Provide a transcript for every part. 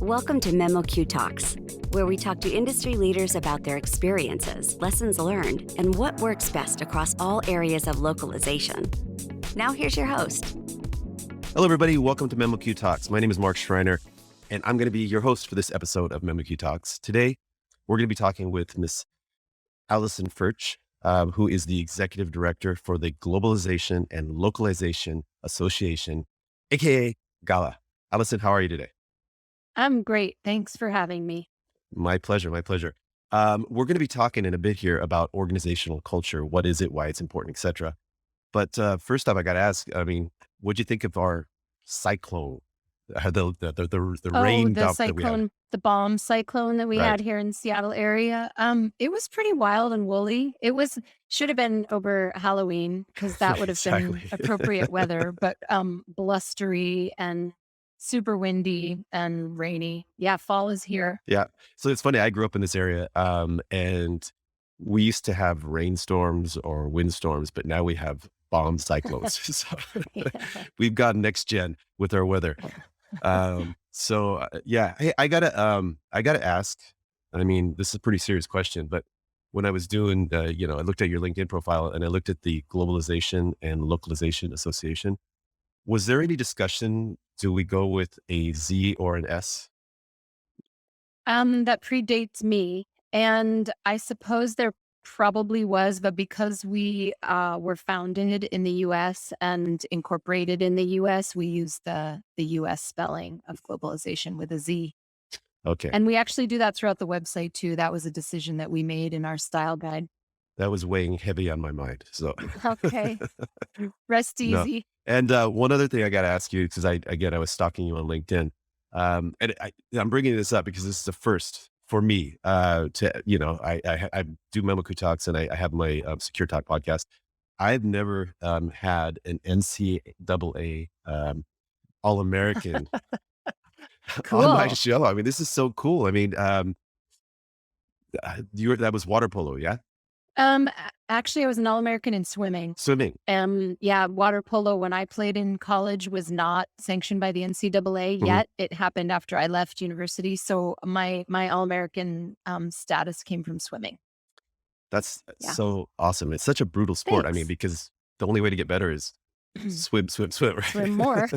Welcome to memoQ Talks, where we talk to industry leaders about their experiences, lessons learned, and what works best across all areas of localization. Now here's your host. Hello, everybody. Welcome to memoQ Talks. My name is Mark Schreiner, and I'm going to be your host for this episode of memoQ Talks. Today, we're going to be talking with Miss Allison Ferch, who is the Executive Director for the Globalization and Localization Association, aka GALA. Allison, how are you today? I'm great. Thanks for having me. My pleasure. My pleasure. We're going to be talking in a bit here about organizational culture. What is it? Why it's important, etc. But first off, I got to ask, what'd you think of our cyclone, the rain dump that we had? The bomb cyclone that we Right. had here in the Seattle area? It was pretty wild and woolly. Should have been over Halloween because that would have been Exactly. appropriate weather, but blustery and super windy and rainy. Yeah, fall is here. Yeah. So it's funny. I grew up in this area, and we used to have rainstorms or windstorms, but now we have bomb cyclones. So Yeah. we've got next gen with our weather. Yeah. Hey, I gotta ask. This is a pretty serious question, but when I was doing, I looked at your LinkedIn profile and I looked at the Globalization and Localization Association. Was there any discussion? Do we go with a Z or an S? That predates me. And I suppose there probably was, but because we were founded in the US and incorporated in the US, we use the US spelling of globalization with a Z. Okay. And we actually do that throughout the website too. That was a decision that we made in our style guide. That was weighing heavy on my mind. So Okay. Rest No. easy. And one other thing I got to ask you, because I was stalking you on LinkedIn, and I'm bringing this up because this is the first for me. I do memoQ Talks and I have my Secure Talk podcast. I've never had an NCAA All-American on my Cool. show. This is so cool. That was water polo, yeah? Actually, I was an All-American in swimming. Swimming. Yeah, water polo when I played in college was not sanctioned by the NCAA Mhm. yet. It happened after I left university. So my All-American status came from swimming. That's Yeah. so awesome. It's such a brutal sport. Thanks. Because the only way to get better is swim, right? Swim more.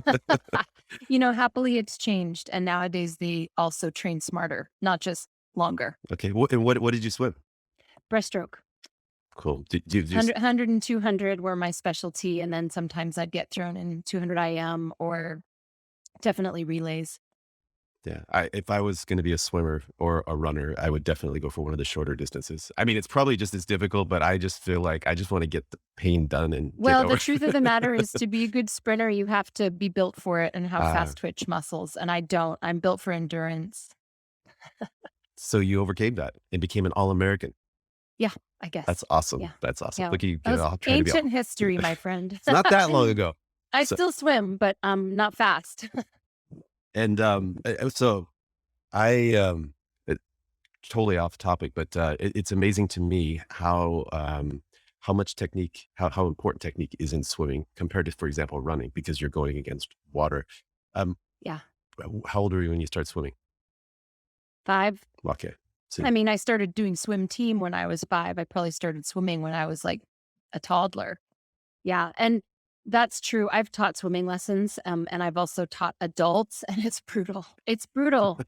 Happily it's changed. And nowadays they also train smarter, not just longer. Okay. What did you swim? Breaststroke. Cool. Did you 100 and 200 were my specialty. And then sometimes I'd get thrown in 200 IM or definitely relays. Yeah. If I was going to be a swimmer or a runner, I would definitely go for one of the shorter distances. It's probably just as difficult, but I just feel like I just want to get the pain done and get Well, over. the truth of the matter is to be a good sprinter, you have to be built for it and have Ah. fast twitch muscles. And I don't. I'm built for endurance. So you overcame that and became an All-American. Yeah, I guess. That's awesome. Yeah. That's awesome. Yeah. Look at you. That was All trying to be ancient history, my friend. It's not that long ago. I So- still swim, but not fast. And so I totally off topic, but it's amazing to me how much technique, how important technique is in swimming compared to, for example, running, because you're going against water. Um, Yeah. How old were you when you started swimming? 5. Okay. So, I started doing swim team when I was 5. I probably started swimming when I was like a toddler. Yeah. And that's true. I've taught swimming lessons and I've also taught adults, and it's brutal. It's brutal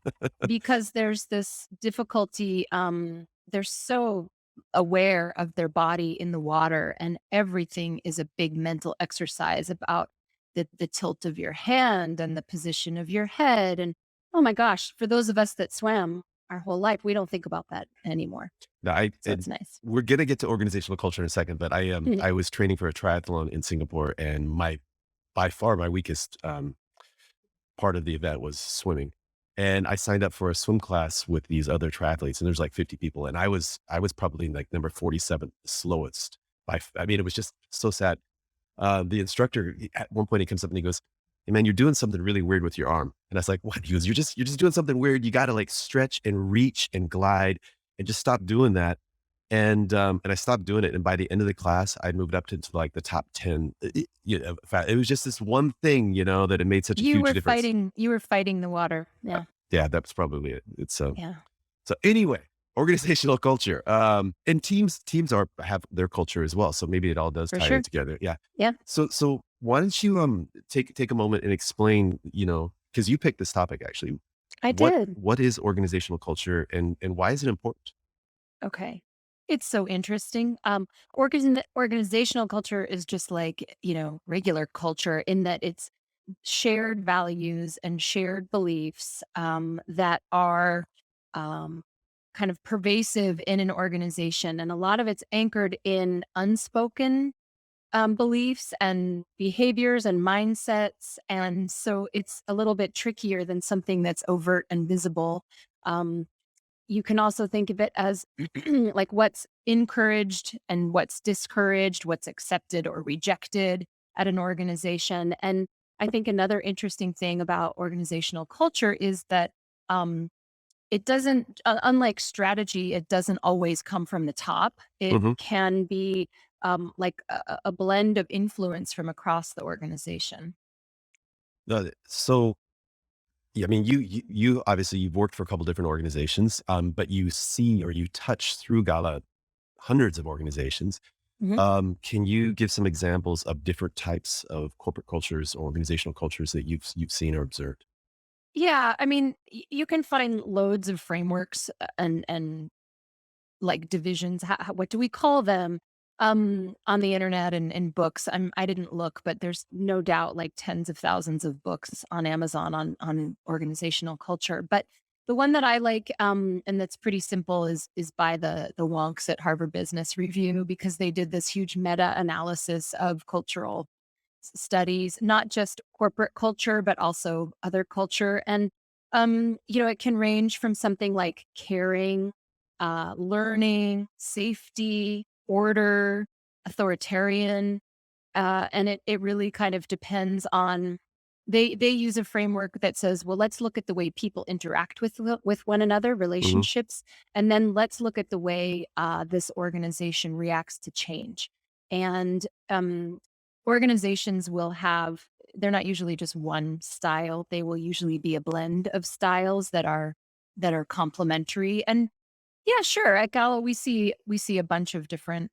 because there's this difficulty. They're so aware of their body in the water, and everything is a big mental exercise about the tilt of your hand and the position of your head. And oh my gosh, for those of us that swam our whole life, we don't think about that anymore. no, So it's nice. we're going to get to organizational culture in a second, but I was training for a triathlon in Singapore, and by far my weakest part of the event was swimming. And I signed up for a swim class with these other triathletes, and there's like 50 people. And I was probably like number 47, the slowest. It was just so sad. The instructor, at one point, he comes up and he goes, "Hey man, you're doing something really weird with your arm." And I was like, "What?" He goes, "You're just doing something weird. You got to like stretch and reach and glide and just stop doing that." And I stopped doing it. And by the end of the class, I'd moved up to like the top 10. It was just this one thing, that it made such a huge difference. You were fighting the water. Yeah. Yeah, that's probably it. It's Yeah. so anyway, organizational culture. And teams are have their culture as well. So maybe it all does For tie in sure. together. Yeah. Yeah, So why don't you take a moment and explain, because you picked this topic actually. I What did. what is organizational culture and why is it important? Okay. It's so interesting. Organizational culture is just like, regular culture in that it's shared values and shared beliefs that are um, kind of pervasive in an organization. And a lot of it's anchored in unspoken beliefs and behaviors and mindsets. And so it's a little bit trickier than something that's overt and visible. Um, you can also think of it as like what's encouraged and what's discouraged, what's accepted or rejected at an organization. And I think another interesting thing about organizational culture is that um, it doesn't, unlike strategy, it doesn't always come from the top. It Hmm. can be like a blend of influence from across the organization. So yeah, I mean, you obviously you've worked for a couple different organizations, but you see or you touch through Gala hundreds of organizations. Can you give some examples of different types of corporate cultures or organizational cultures that you've seen or observed? Yeah, I mean, you can find loads of frameworks and like divisions. What do we call them? On the internet and books. I didn't look, but there's no doubt like tens of thousands of books on Amazon on organizational culture. But the one that I like, and that's pretty simple, is by the wonks at Harvard Business Review because they did this huge meta analysis of cultural studies, not just corporate culture, but also other culture. And, it can range from something like caring, learning, safety, order, authoritarian. And it really kind of depends on they use a framework that says, well, let's look at the way people interact with one another, Hmm. relationships, and then let's look at the way this organization reacts to change. And organizations will have they're not usually just one style. They will usually be a blend of styles that are complementary. And yeah, sure, at Gala we see a bunch of different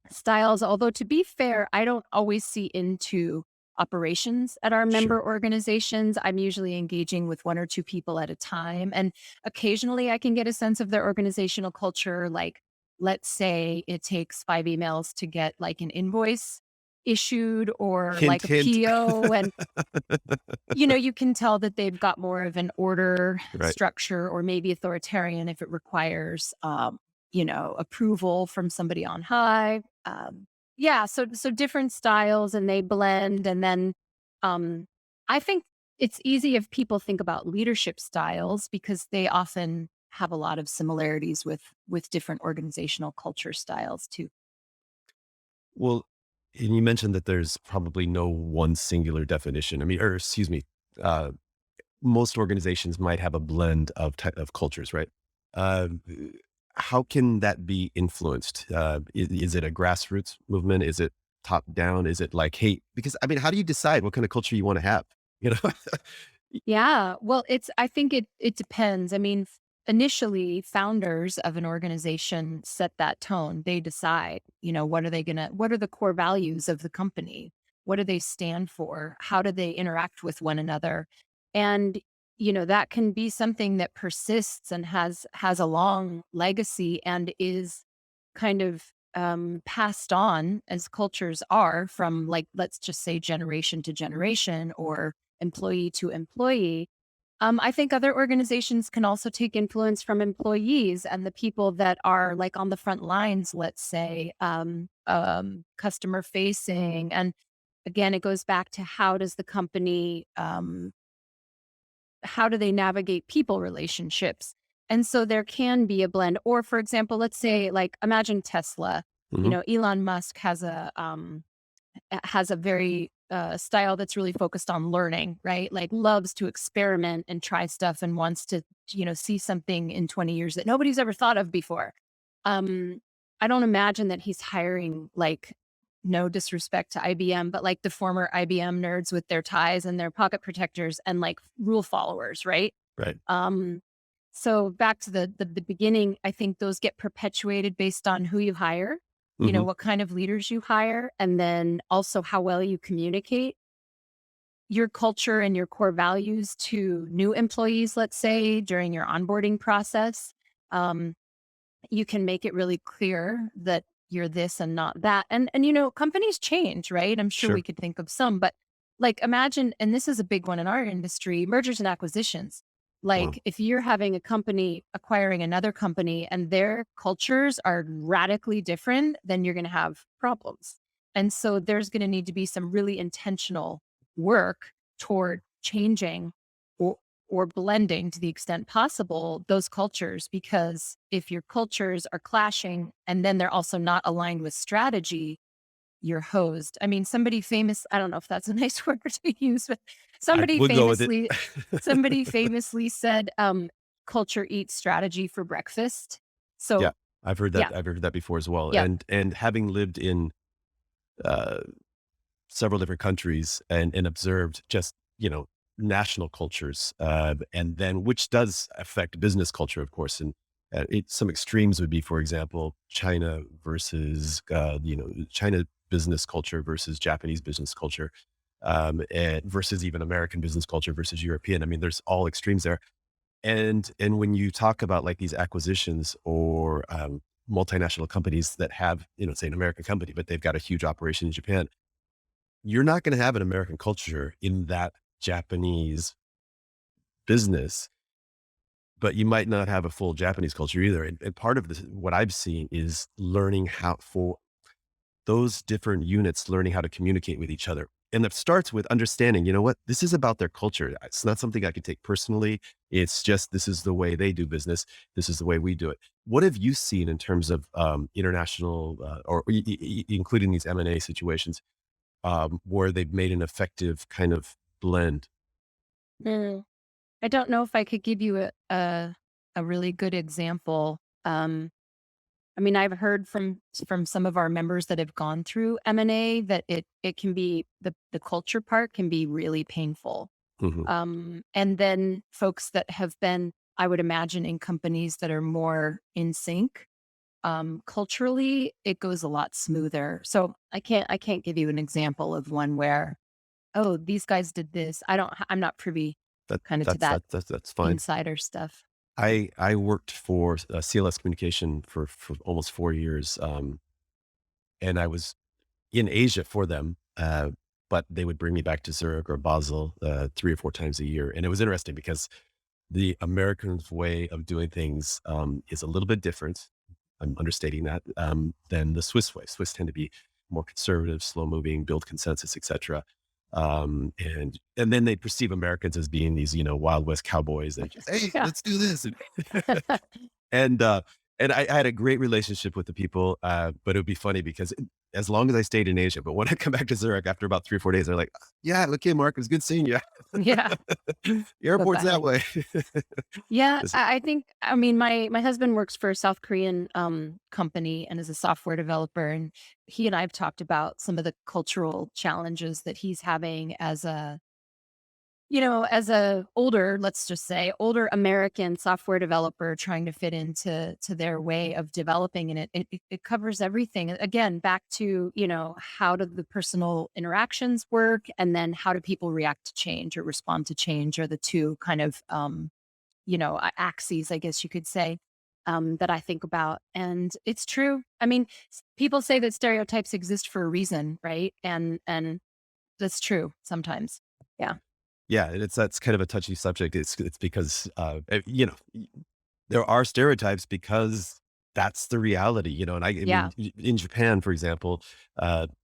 styles. Although to be fair, I don't always see into operations at our Sure. member organizations. I'm usually engaging with one or two people at a time. And occasionally I can get a sense of their organizational culture. Like, let's say it takes 5 emails to get like an invoice issued or Hint, like a hint. PO. And you can tell that they've got more of an order Right. structure or maybe authoritarian if it requires, approval from somebody on high. Yeah, so different styles and they blend. And then um, I think it's easy if people think about leadership styles because they often have a lot of similarities with different organizational culture styles too. Well, and you mentioned that there's probably no one singular definition. I mean, or excuse me, uh, most organizations might have a blend of cultures, right? Uh, how can that be influenced? Is it a grassroots movement? Is it top down? Is it like, hey, because I mean, how do you decide what kind of culture you want to have? You know? Yeah, well, I think it depends. I mean, initially, founders of an organization set that tone. They decide, what are the core values of the company? What do they stand for? How do they interact with one another? And, that can be something that persists and has a long legacy and is kind of passed on as cultures are from like, let's just say generation to generation or employee to employee. I think other organizations can also take influence from employees and the people that are like on the front lines, let's say, customer facing. And again, it goes back to how do they navigate people relationships? And so there can be a blend. Or, for example, let's say, like, imagine Tesla. Hmm. Elon Musk has a very style that's really focused on learning, right? Like loves to experiment and try stuff and wants to, see something in 20 years that nobody's ever thought of before. Um, I don't imagine that he's hiring like no disrespect to IBM, but like the former IBM nerds with their ties and their pocket protectors and like rule followers, right? Right. Um, so back to the beginning, I think those get perpetuated based on who you hire, Hmm. what kind of leaders you hire, and then also how well you communicate your culture and your core values to new employees, let's say during your onboarding process. Um, you can make it really clear that you're this and not that. And companies change, right? I'm sure we Sure. could think of some, but like imagine, and this is a big one in our industry, mergers and acquisitions. Wow. Like if you're having a company acquiring another company and their cultures are radically different, then you're going to have problems. And so there's going to need to be some really intentional work toward changing or blending to the extent possible those cultures, because if your cultures are clashing and then they're also not aligned with strategy, you're hosed. I mean, somebody famous, I don't know if that's a nice word to use, but I somebody would go with it. famously somebody famously said culture eats strategy for breakfast. Yeah, So I've heard that. yeah, I've heard that before as well. yep. And having lived in uh, several different countries and observed just, national cultures, and then which does affect business culture, of course. And some extremes would be, for example, China versus, China business culture versus Japanese business culture, and versus even American business culture versus European. I mean, there's all extremes there. And when you talk about like these acquisitions or multinational companies that have, say an American company, but they've got a huge operation in Japan, you're not going to have an American culture in that Japanese business, but you might not have a full Japanese culture either. And part of this, what I've seen is learning how for those different units, learning how to communicate with each other. And that starts with understanding, you know what, this is about their culture. It's not something I can take personally. It's just, this is the way they do business. This is the way we do it. What have you seen in terms of international or including these M&A situations where they've made an effective kind of blend? Mm. I don't know if I could give you a really good example. I mean, I've heard from some of our members that have gone through M&A that it can be the culture part can be really painful. Hmm. And then folks that have been, I would imagine, in companies that are more in sync, culturally, it goes a lot smoother. So I can't give you an example of one where, oh, these guys did this. I'm not privy That kind of to that's that that's fine. insider stuff. I worked for CLS Communication for almost 4 years, and I was in Asia for them, but they would bring me back to Zurich or Basel 3 or 4 times a year, and it was interesting because the Americans' way of doing things is a little bit different. I'm understating that than the Swiss way. Swiss tend to be more conservative, slow moving, build consensus, etc. And then they perceive Americans as being these, Wild West cowboys. They just, hey, Yeah. let's do this. And I had a great relationship with the people, but it would be funny because as long as I stayed in Asia, but when I come back to Zurich after about 3 or 4 days, they're like, "Yeah, okay, Mark, it was good seeing you. Yeah. The But airport's that back. way." Yeah, It's- I think, I mean, my husband works for a South Korean company and is a software developer, and he and I have talked about some of the cultural challenges that he's having as a older, let's just say, older American software developer trying to fit into their way of developing, and it covers everything. Again, back to, how do the personal interactions work, and then how do people react to change or respond to change, are the two kind of axes, I guess you could say, that I think about. And it's true. I mean, people say that stereotypes exist for a reason, right? And that's true sometimes. Yeah. yeah, and that's kind of a touchy subject. It's because there are stereotypes because that's the reality, And I Yeah. mean, in Japan, for example,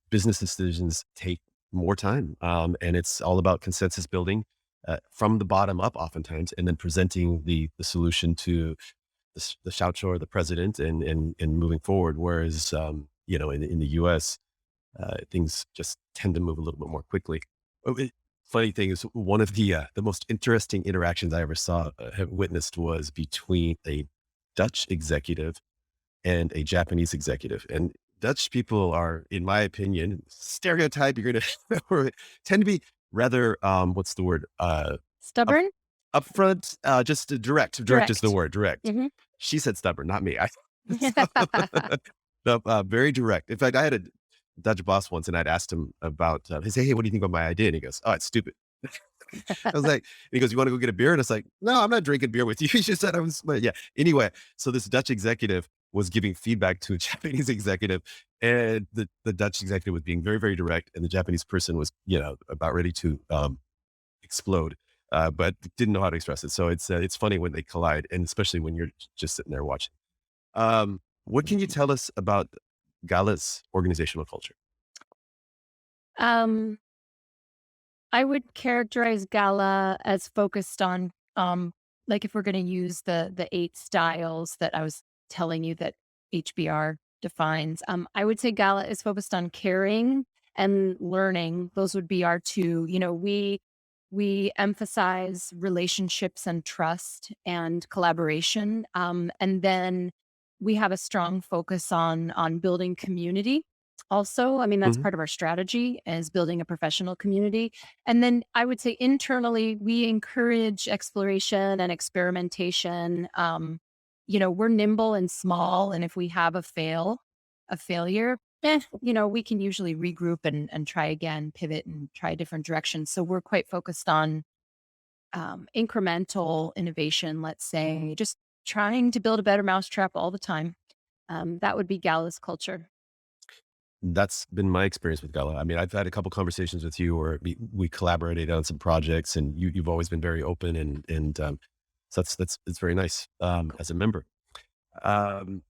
business decisions take more time, and it's all about consensus building from the bottom up, oftentimes, and then presenting the solution to the Shoucho or the president, and moving forward. Whereas, in the U.S., things just tend to move a little bit more quickly. Funny thing is, one of the most interesting interactions I ever saw, have witnessed, was between a Dutch executive and a Japanese executive. And Dutch people are, in my opinion, stereotype. You're going to tend to be rather, what's the word? Up, Stubborn? Upfront, just direct. Direct is the Direct. word, direct. Hmm. She said stubborn, not me. So, no, very direct. In fact, I had a Dutch boss once, and I'd asked him about, he said, "Hey, what do you think about my idea?" And he goes, "Oh, it's stupid." I was like, and he goes, "You want to go get a beer?" And it's like, "No, I'm not drinking beer with you." He just said I was, but yeah. Anyway, so this Dutch executive was giving feedback to a Japanese executive, and the Dutch executive was being very, very direct, and the Japanese person was, about ready to explode, but didn't know how to express it. So it's funny when they collide, and especially when you're just sitting there watching. What can you tell us about Gala's organizational culture? um, I would characterize Gala as focused on, like if we're going to use the 8 styles that I was telling you that HBR defines, I would say Gala is focused on caring and learning. Those would be our two. We emphasize relationships and trust and collaboration, and then we have a strong focus on building community. Also, I mean that's Mhm. part of our strategy is building a professional community. And then I would say internally, we encourage exploration and experimentation. We're nimble and small, and if we have a failure, we can usually regroup and try again, pivot and try different directions. So we're quite focused on incremental innovation, let's say, just trying to build a better mousetrap all the time. That would be Gala's culture. That's been my experience with Gala. I mean, I've had a couple conversations with you where we collaborated on some projects, and you've always been very open, and so that's it's very nice as a member. Um,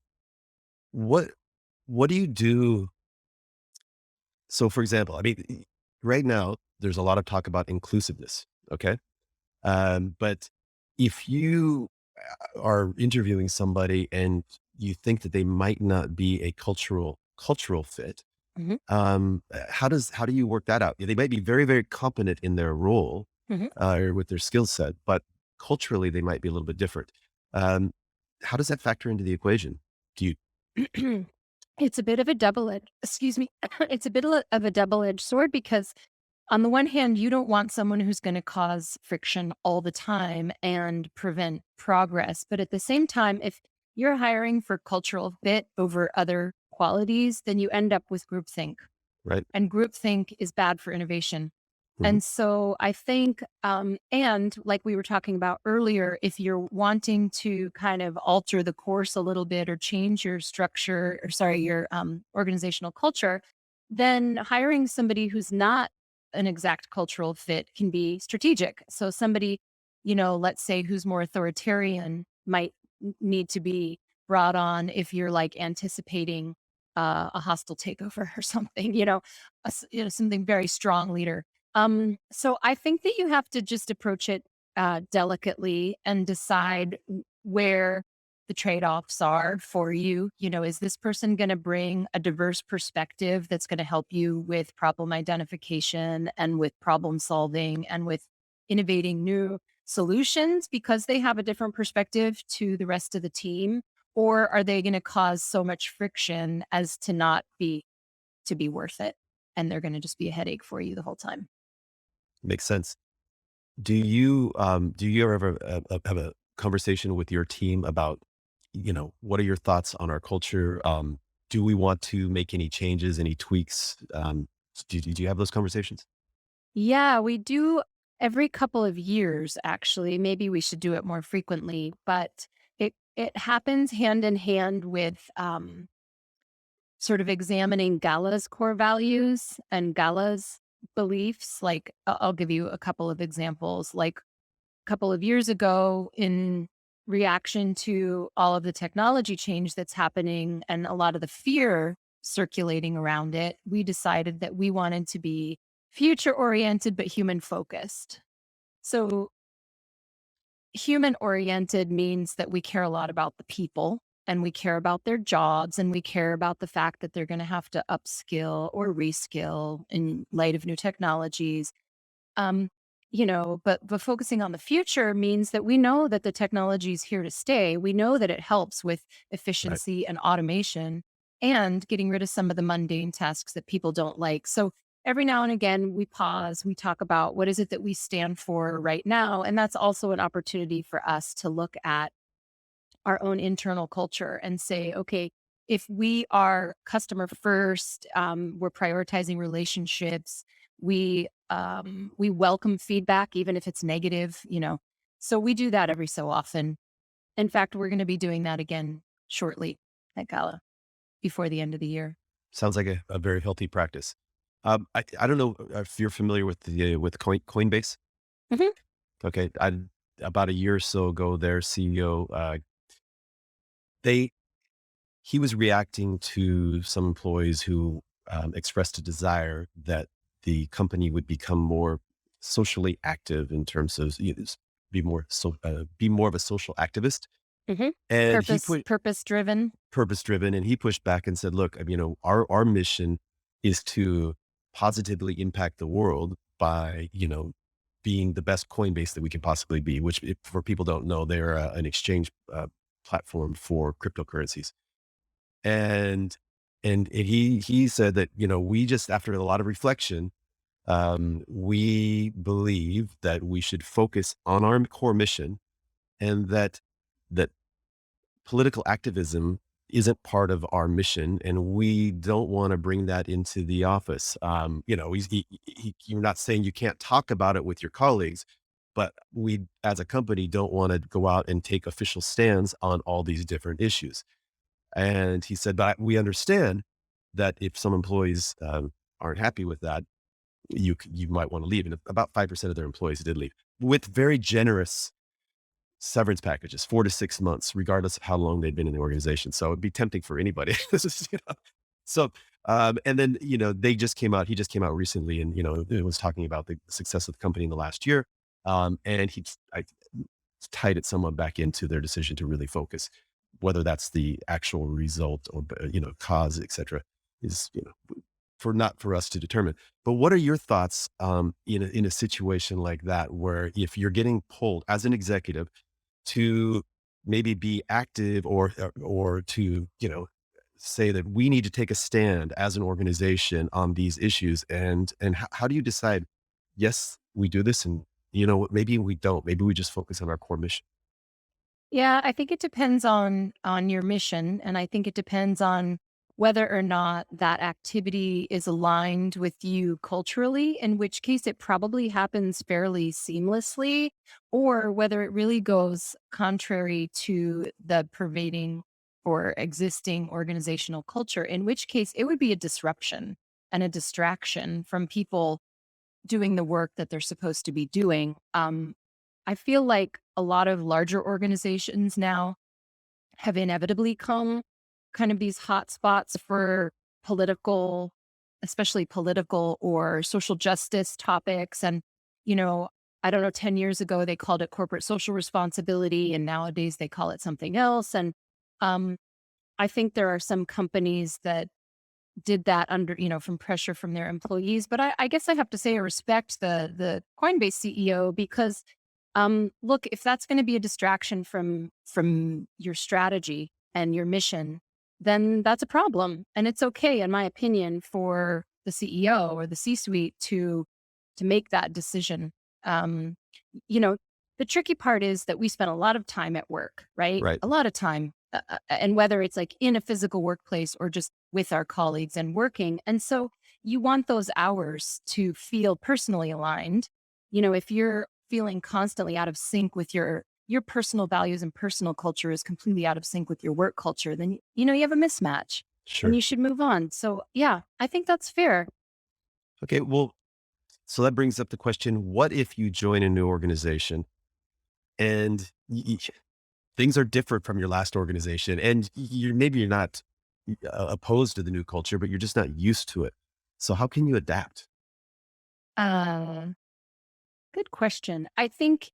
what what do you do? So, for example, I mean, right now there's a lot of talk about inclusiveness. Okay, but if you are interviewing somebody and you think that they might not be a cultural fit, Mhm, how do you work that out? They might be very, very competent in their role, mhm. or with their skill set, but culturally they might be a little bit different. Um, how does that factor into the equation? Do you It's a bit of a double-edged excuse me, it's a bit of a double-edged sword because on the one hand, you don't want someone who's gonna cause friction all the time and prevent progress, but at the same time, if you're hiring for cultural fit over other qualities, then you end up with groupthink, right? and groupthink is bad for innovation. Mhm. And so I think, and like we were talking about earlier, if you're wanting to kind of alter the course a little bit or change your structure, or sorry, your organizational culture, then hiring somebody who's not an exact cultural fit can be strategic. So somebody, let's say who's more authoritarian might need to be brought on if you're like anticipating a hostile takeover or something, something very strong leader. So I think that you have to just approach it delicately and decide where the trade-offs are for you. Is this person going to bring a diverse perspective that's going to help you with problem identification and with problem solving and with innovating new solutions because they have a different perspective to the rest of the team? Or are they going to cause so much friction as to be worth it? And they're going to just be a headache for you the whole time. Makes sense. Do you ever have a conversation with your team about, what are your thoughts on our culture? Do we want to make any changes, any tweaks? Do you have those conversations? Yeah, we do every couple of years, actually. Maybe we should do it more frequently, but it happens hand in hand with sort of examining Gala's core values and Gala's beliefs. Like I'll give you a couple of examples. Like a couple of years ago, in reaction to all of the technology change that's happening and a lot of the fear circulating around it, we decided that we wanted to be future oriented but human focused. So, human oriented means that we care a lot about the people and we care about their jobs and we care about the fact that they're going to have to upskill or reskill in light of new technologies. um, but focusing on the future means that we know that the technology is here to stay. We know that it helps with Right. efficiency and automation and getting rid of some of the mundane tasks that people don't like. So every now and again, we pause, we talk about what is it that we stand for right now. And that's also an opportunity for us to look at our own internal culture and say, okay, if we are customer first, we're prioritizing relationships, we welcome feedback, even if it's negative, you know. So we do that every so often. In fact, we're going to be doing that again shortly at Gala before the end of the year. Sounds like a very healthy practice. I don't know if you're familiar with Coinbase. Mhm. Okay, about a year or so ago, their CEO, they he was reacting to some employees who expressed a desire that the company would become more socially active in terms of be more of a social activist. Mhm. And he put Purpose driven. purpose driven, and he pushed back and said, "Look, our mission is to positively impact the world by being the best Coinbase that we can possibly be." Which, if, for people who don't know, they're an exchange platform for cryptocurrencies. And he said that, we just, after a lot of reflection, we believe that we should focus on our core mission, and that political activism isn't part of our mission, and we don't want to bring that into the office. You're not saying you can't talk about it with your colleagues, but we, as a company, don't want to go out and take official stands on all these different issues. And he said, but we understand that if some employees aren't happy with that, you might want to leave. And about 5% of their employees did leave with very generous severance packages, 4 to 6 months, regardless of how long they'd been in the organization. So it'd be tempting for anybody. This is, So, and then, he just came out recently, and, it was talking about the success of the company in the last year. And I tied it somewhat back into their decision to really focus, whether that's the actual result or, cause, et cetera, is, not for us to determine. But what are your thoughts in a situation like that, where if you're getting pulled as an executive to maybe be active, or to, say that we need to take a stand as an organization on these issues, and how do you decide, yes, we do this, and maybe we don't, maybe we just focus on our core mission? Yeah, I think it depends on your mission, and I think it depends on whether or not that activity is aligned with you culturally, in which case it probably happens fairly seamlessly, or whether it really goes contrary to the pervading or existing organizational culture, in which case it would be a disruption and a distraction from people doing the work that they're supposed to be doing. I feel like a lot of larger organizations now have inevitably come kind of these hot spots for political, especially political or social justice topics. And, you know, I don't know, 10 years ago, they called it corporate social responsibility, and nowadays they call it something else. And um, I think there are some companies that did that under, from pressure from their employees. But I guess I have to say I respect the Coinbase CEO because look, if that's going to be a distraction from your strategy and your mission, then that's a problem. And it's okay, in my opinion, for the CEO or the C-suite to make that decision. Um, you know, the tricky part is that we spend a lot of time at work, right? Right. A lot of time. And whether it's like in a physical workplace or just with our colleagues and working. And so you want those hours to feel personally aligned. If you're feeling constantly out of sync with your personal values and personal culture is completely out of sync with your work culture, then you have a mismatch and Sure. you should move on. So yeah, I think that's fair. Okay. Well, so that brings up the question: what if you join a new organization, and things are different from your last organization, and you're not opposed to the new culture, but you're just not used to it. So how can you adapt? Uh, Good question. I think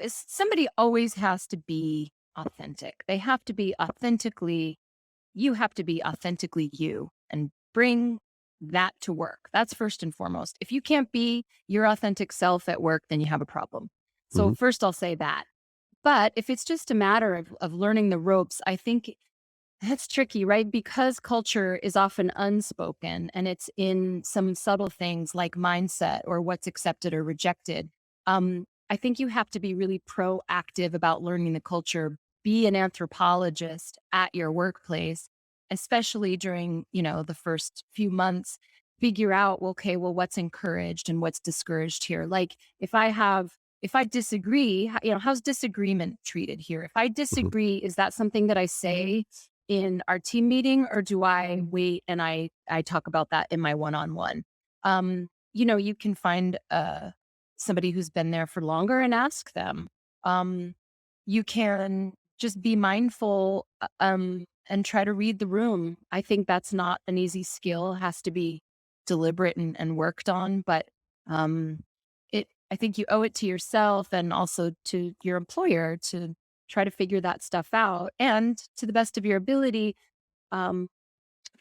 somebody always has to be authentic. They have to be authentically You have to be authentically you and bring that to work. That's first and foremost. If you can't be your authentic self at work, then you have a problem. So Mhm. first I'll say that. But if it's just a matter of learning the ropes, I think That's tricky, right? Because culture is often unspoken and it's in some subtle things like mindset or what's accepted or rejected. I think you have to be really proactive about learning the culture, be an anthropologist at your workplace, especially during, the first few months. Figure out, okay, well, what's encouraged and what's discouraged here. Like if I disagree, how's disagreement treated here? If I Mhm, disagree, is that something that I say in our team meeting, or do I wait and I talk about that in my one-on-one? You can find somebody who's been there for longer and ask them. Um, you can just be mindful and try to read the room. I think that's not an easy skill; it has to be deliberate and worked on. But um, I think you owe it to yourself and also to your employer to try to figure that stuff out, and to the best of your ability, um,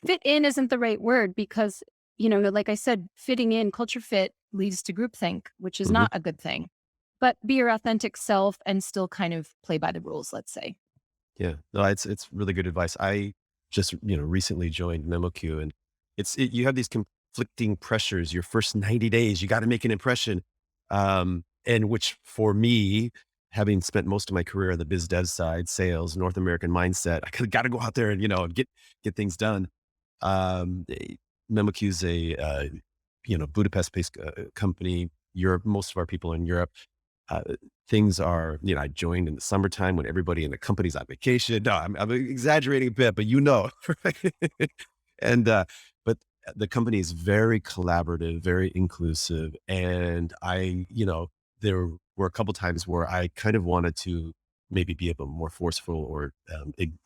fit in isn't the right word because, like I said, fitting in, culture fit leads to groupthink, which is mhm. not a good thing. But be your authentic self and still kind of play by the rules, let's say. Yeah, no, it's really good advice. I just recently joined memoQ, and you have these conflicting pressures. Your first 90 days, you got to make an impression, and which for me, having spent most of my career on the biz dev side, sales, North American mindset, I got to go out there and get things done. memoQ's a Budapest-based company. Europe, most of our people are in Europe. Uh, things are, I joined in the summertime when everybody in the company's on vacation. No, I'm exaggerating a bit, but right? And, but the company is very collaborative, very inclusive. And there were a couple times where I kind of wanted to maybe be a bit more forceful or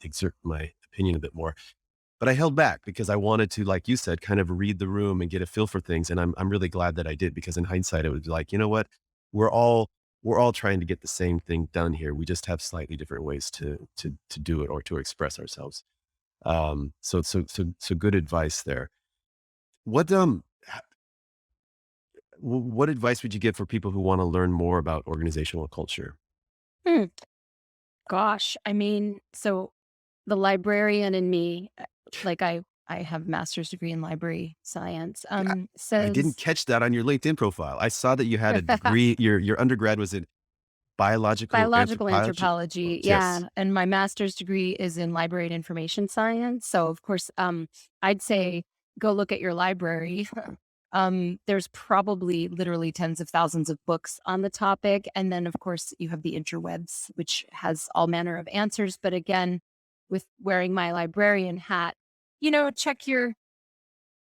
exert my opinion a bit more. But I held back because I wanted to, like you said, kind of read the room and get a feel for things, and I'm really glad that I did because in hindsight, it would be like, "You know what? We're all we're all trying to get the same thing done here. We just have slightly different ways to do it or to express ourselves." So good advice there. What, what advice would you give for people who wanna learn more about organizational culture? Hmm. Gosh, I mean, so the librarian in me, like I have master's degree in library science, I I didn't says catch that on your LinkedIn profile. I saw that you had a degree your undergrad was in biological biological anthropology? anthropology, Yes. yeah, and my master's degree is in library and information science. So, of course, I'd say go look at your library. There's probably literally tens of thousands of books on the topic, and then, of course, you have the interwebs, which has all manner of answers. But again, with wearing my librarian hat,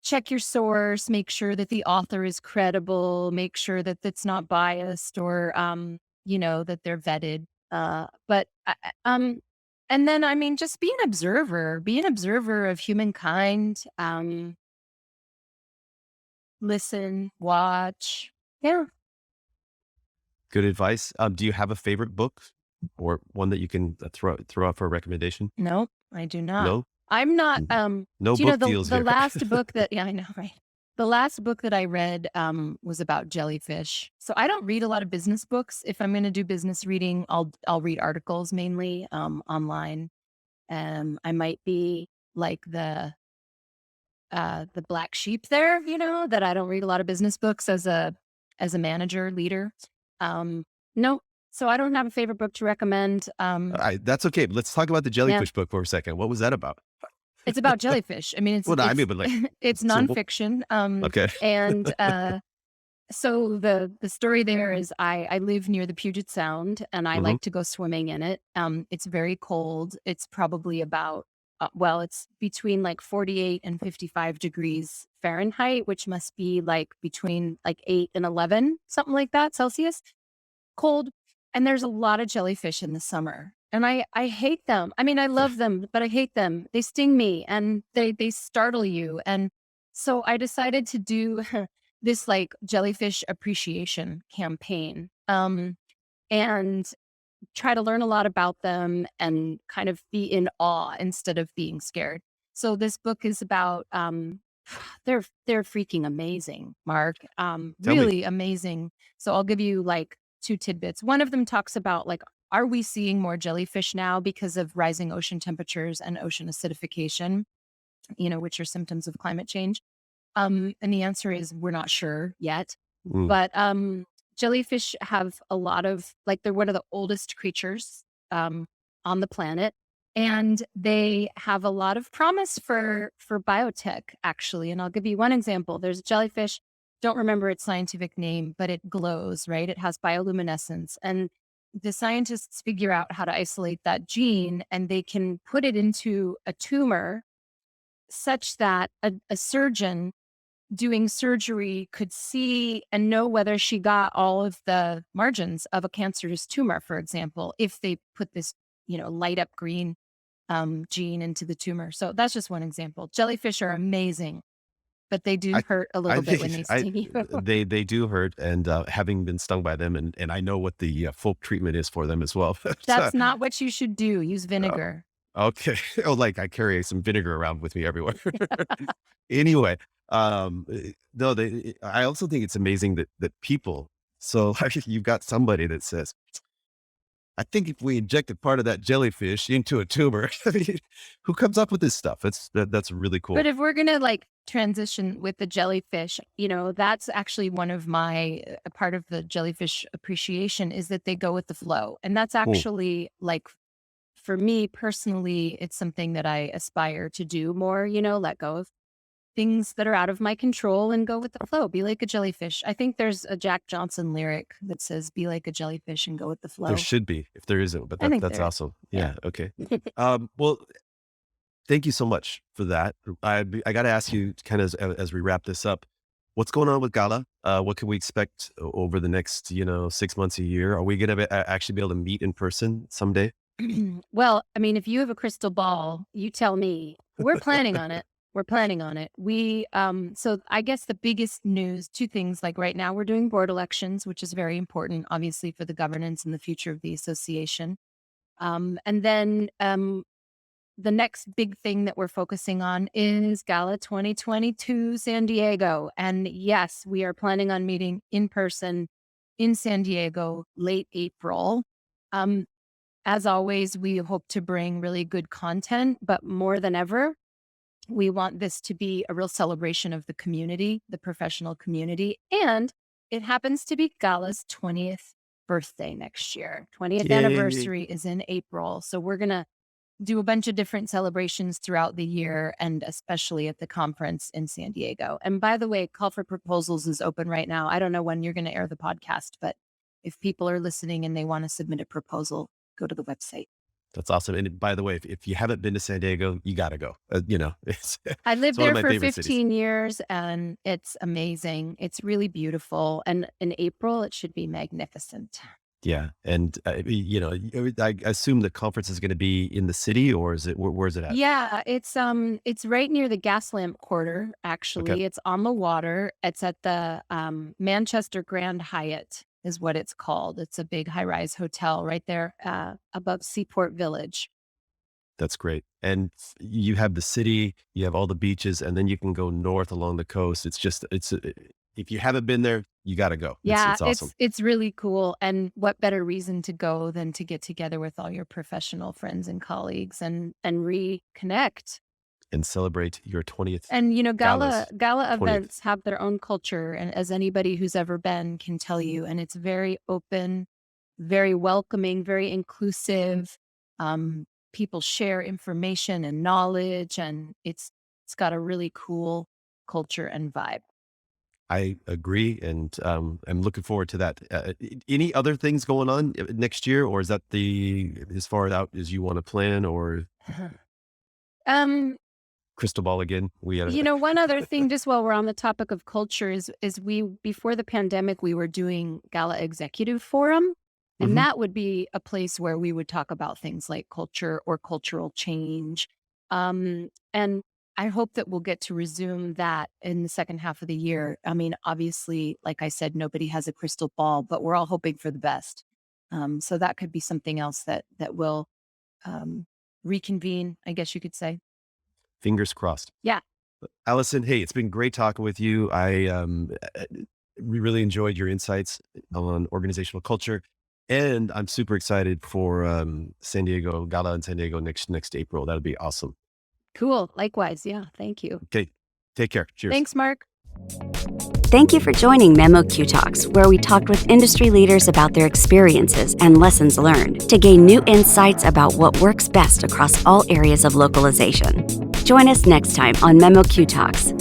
check your source, make sure that the author is credible, make sure that it's not biased or that they're vetted. But and then I mean just be an observer of humankind, listen, watch. Yeah. Good advice. Do you have a favorite book or one that you can throw out for a recommendation? Nope, I do not. No? I'm not, Mhm. No do you know book deals the here. last book that yeah, I know, right? The last book that I read, was about jellyfish. So I don't read a lot of business books. If I'm gonna do business reading, I'll read articles mainly, online. I might be like the black sheep there, that I don't read a lot of business books as a manager, leader. No, so I don't have a favorite book to recommend. That's okay, but let's talk about the Yeah. jellyfish book for a second. What was that about? It's about jellyfish. I mean, Well, no, I mean, but like, it's so nonfiction, okay. and, so the story there is I live near the Puget Sound, and I Mhm. like to go swimming in it. It's very cold. It's probably about, well, it's between, like, 48 and 55 degrees Fahrenheit, which must be, like, between, like, 8 and 11, something like that, Celsius. Cold, and there's a lot of jellyfish in the summer, and I hate them. I mean, I love them, but I hate them. They sting me, and they startle you, and so I decided to do this, like, jellyfish appreciation campaign, and try to learn a lot about them and kind of be in awe instead of being scared. So this book is about, they're freaking amazing, Mark. Tell me. Really amazing. So I'll give you like two tidbits. One of them talks about like are we seeing more jellyfish now because of rising ocean temperatures and ocean acidification, which are symptoms of climate change? And the answer is we're not sure yet. Mm. But jellyfish have a lot of, like, they're one of the oldest creatures um, on the planet. And they have a lot of promise for biotech, actually. And I'll give you one example. There's a jellyfish, don't remember its scientific name, but it glows, right? It has bioluminescence. And the scientists figure out how to isolate that gene, and they can put it into a tumor such that a surgeon doing surgery could see and know whether she got all of the margins of a cancerous tumor, for example, if they put this, light up green gene into the tumor. So that's just one example. Jellyfish are amazing, but they do I hurt a I little bit when they sting you. they do hurt, and having been stung by them, and I know what the folk treatment is for them as well. So, That's not what you should do. Use uh, vinegar. okay, oh, like I carry some vinegar around with me everywhere. Anyway, no, I also think it's amazing that people. So like, you've got somebody that says, I think if we injected part of that jellyfish into a tumor, I mean, who comes up with this stuff? That's really But cool. if we're gonna like transition with the jellyfish, that's actually one of my a part of the jellyfish appreciation is that they go with the flow. And that's Cool. actually like for me personally, it's something that I aspire to do more, let go of things that are out of my control and go with the flow. Be like a jellyfish. I think there's a Jack Johnson lyric that says, be like a jellyfish and go with the There flow. should be, if there isn't, but I think that's there is. awesome. Yeah. Yeah. Okay. Well, thank you so much for that. I got to ask you, kind of as we wrap this up, what's going on with Gala? What can we expect over the next 6 months, a year? Are we going to actually be able to meet in person someday? Well, I mean, if you have a crystal ball, you tell me. We're planning on it. We're planning on it. So I guess the biggest news, two things, like right now we're doing board elections, which is very important, obviously, for the governance and the future of the association. And then the next big thing that we're focusing on is Gala 2022 San Diego. And yes, we are planning on meeting in person in San Diego late April. Um, as always, we hope to bring really good content, but more than ever, we want this to be a real celebration of the community, the professional community. And it happens to be Gala's 20th birthday next year. 20th Yay. anniversary is in April. So we're going to do a bunch of different celebrations throughout the year, and especially at the conference in San Diego. And by the way, call for proposals is open right now. I don't know when you're going to air the podcast, but if people are listening and they want to submit a proposal, go to the website. That's awesome. And by the way, if you haven't been to San Diego, you got to go. I It's lived one of there my for favorite cities. 15 years and it's amazing. It's really beautiful. And in April, it should be magnificent. Yeah. And, I assume the conference is going to be in the city, or is it, where is it at? Yeah, it's right near the gas lamp quarter, Okay. actually. It's on the water. It's at the Manchester Grand Hyatt is what it's called. It's a big high-rise hotel right there above Seaport Village. That's great. And you have the city, you have all the beaches, and then you can go north along the coast. It's just, if you haven't been there, you got to go. Yeah, It's awesome. it's really cool. And what better reason to go than to get together with all your professional friends and colleagues and reconnect. And celebrate your 20th, And Gala's gala 20th. events have their own culture, and as anybody who's ever been can tell you, and it's very open, very welcoming, very inclusive. People share information and knowledge, and it's got a really cool culture and vibe. I agree. And I'm looking forward to that. Any other things going on next year, or is that as far out as you want to plan, or um, crystal ball again? One other thing, just while we're on the topic of culture, is we before the pandemic, we were doing Gala Executive Forum. And Mhm. that would be a place where we would talk about things like culture or cultural change. And I hope that we'll get to resume that in the second half of the year. I mean, obviously, like I said, nobody has a crystal ball, but we're all hoping for the best. So that could be something else that will reconvene, I guess you could say. Fingers crossed. Yeah. Allison, hey, it's been great talking with you. We really enjoyed your insights on organizational culture. And I'm super excited for San Diego, Gala in San Diego next April. That'll be awesome. Cool. Likewise. Yeah. Thank you. Okay. Take care. Cheers. Thanks, Mark. Thank you for joining memoQ Talks, where we talked with industry leaders about their experiences and lessons learned to gain new insights about what works best across all areas of localization. Join us next time on memoQ Talks.